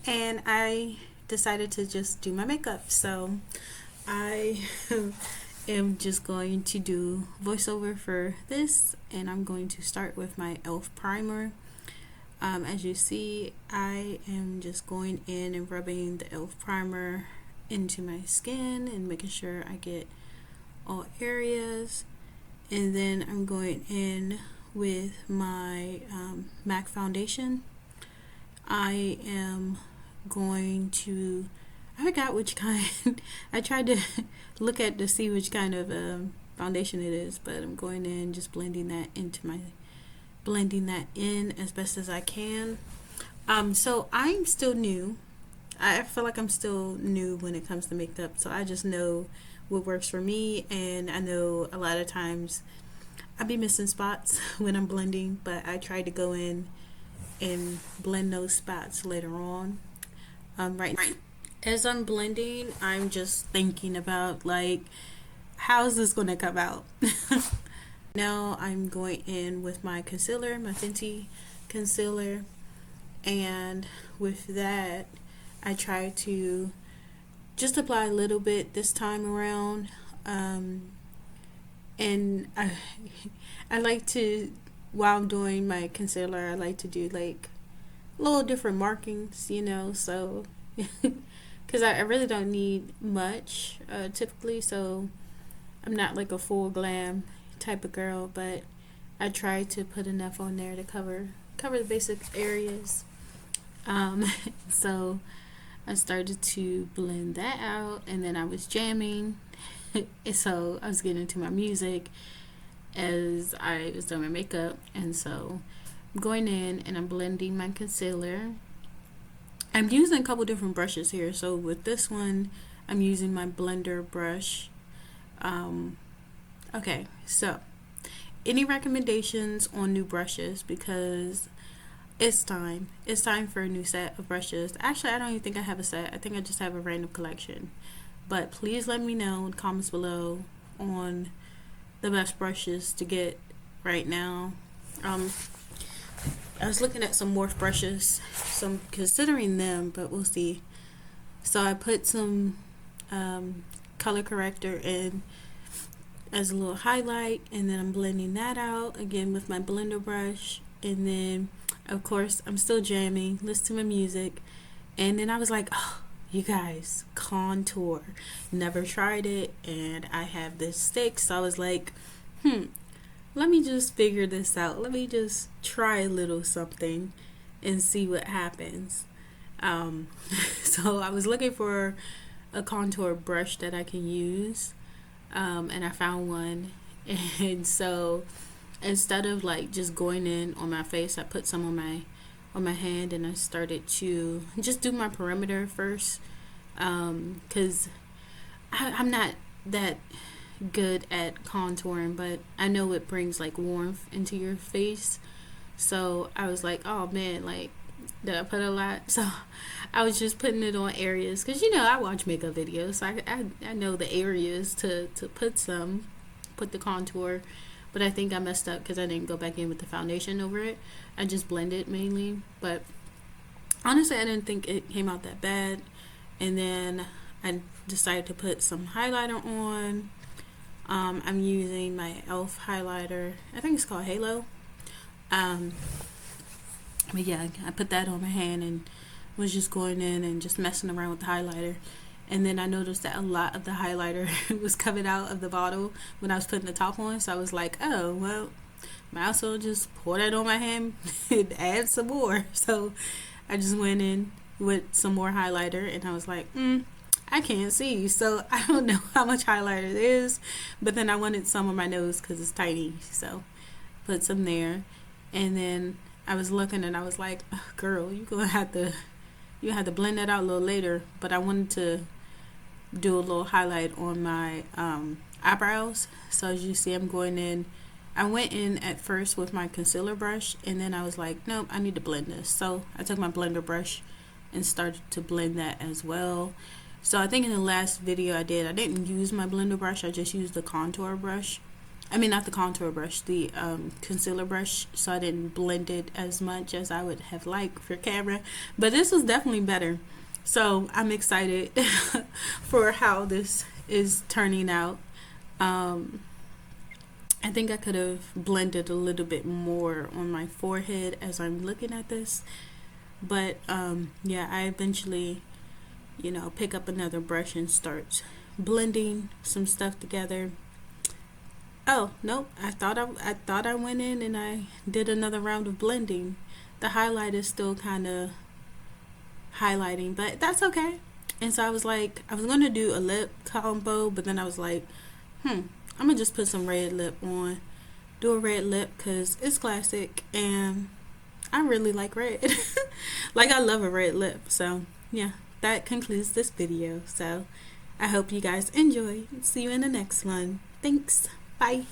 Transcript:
and I decided to just do my makeup. So I am just going to do voiceover for this, and I'm going to start with my e.l.f. primer. As you see, I am just going in and rubbing the e.l.f. primer into my skin and making sure I get all areas. And then I'm going in with my MAC foundation. I am going to, I forgot which kind. I tried to look at to see which kind of foundation it is, but I'm going in just blending that in as best as I can. So I'm still new. I feel like I'm still new when it comes to makeup, so I just know what works for me, and I know a lot of times I be missing spots when I'm blending, but I try to go in and blend those spots later on. Right as I'm blending, I'm just thinking about like, how's this gonna come out? Now I'm going in with my concealer, my Fenty concealer, and with that I try to just apply a little bit this time around. And I like to, while I'm doing my concealer, I like to do like little different markings, so because I really don't need much typically, so I'm not like a full glam type of girl, but I try to put enough on there to cover the basic areas. So I started to blend that out, and then I was jamming. So I was getting into my music as I was doing my makeup, and so I'm going in and I'm blending my concealer. I'm using a couple different brushes here. So with this one, I'm using my blender brush. Okay, so any recommendations on new brushes, because it's time for a new set of brushes. Actually, I don't even think I have a set. I think I just have a random collection, but please let me know in the comments below on the best brushes to get right now. I was looking at some Morph brushes, so I'm considering them, but we'll see. So I put some color corrector in as a little highlight, and then I'm blending that out again with my blender brush. And then of course I'm still jamming, listen to my music, and then I was like, oh, you guys, contour, never tried it, and I have this stick, so I was like, let me just figure this out, let me just try a little something and see what happens. So I was looking for a contour brush that I can use, and I found one. And so instead of like just going in on my face, I put some on my hand, and I started to just do my perimeter first, because I'm not that good at contouring, but I know it brings like warmth into your face. So I was like, oh man, like, did I put a lot? So I was just putting it on areas, because I watch makeup videos, so I know the areas to put the contour. But I think I messed up because I didn't go back in with the foundation over it. I just blended mainly. But honestly, I didn't think it came out that bad. And then I decided to put some highlighter on. I'm using my e.l.f. highlighter. I think it's called Halo. But yeah, I put that on my hand and was just going in and just messing around with the highlighter. And then I noticed that a lot of the highlighter was coming out of the bottle when I was putting the top on. So I was like, oh, well, might also just pour that on my hand and add some more. So I just went in with some more highlighter, and I was like, I can't see. So I don't know how much highlighter it is. But then I wanted some on my nose because it's tiny. So put some there. And then I was looking, and I was like, oh, girl, you're going to have to blend that out a little later. But I wanted to do a little highlight on my eyebrows. So as you see, I'm going in. I went in at first with my concealer brush, and then I was like, nope, I need to blend this. So I took my blender brush and started to blend that as well. So I think in the last video I didn't use my blender brush. I just used the contour brush. I mean, not the contour brush, the concealer brush, so I didn't blend it as much as I would have liked for camera. But this was definitely better. So I'm excited for how this is turning out. I think I could have blended a little bit more on my forehead as I'm looking at this. But yeah, I eventually, you know, pick up another brush and start blending some stuff together. Oh, nope. I thought I went in and I did another round of blending. The highlight is still kind of highlighting, but that's okay. And so I was like, I was going to do a lip combo, but then I was like, I'm going to just put some red lip on. Do a red lip because it's classic and I really like red. Like, I love a red lip. So, yeah, that concludes this video. So, I hope you guys enjoy. See you in the next one. Thanks. Bye.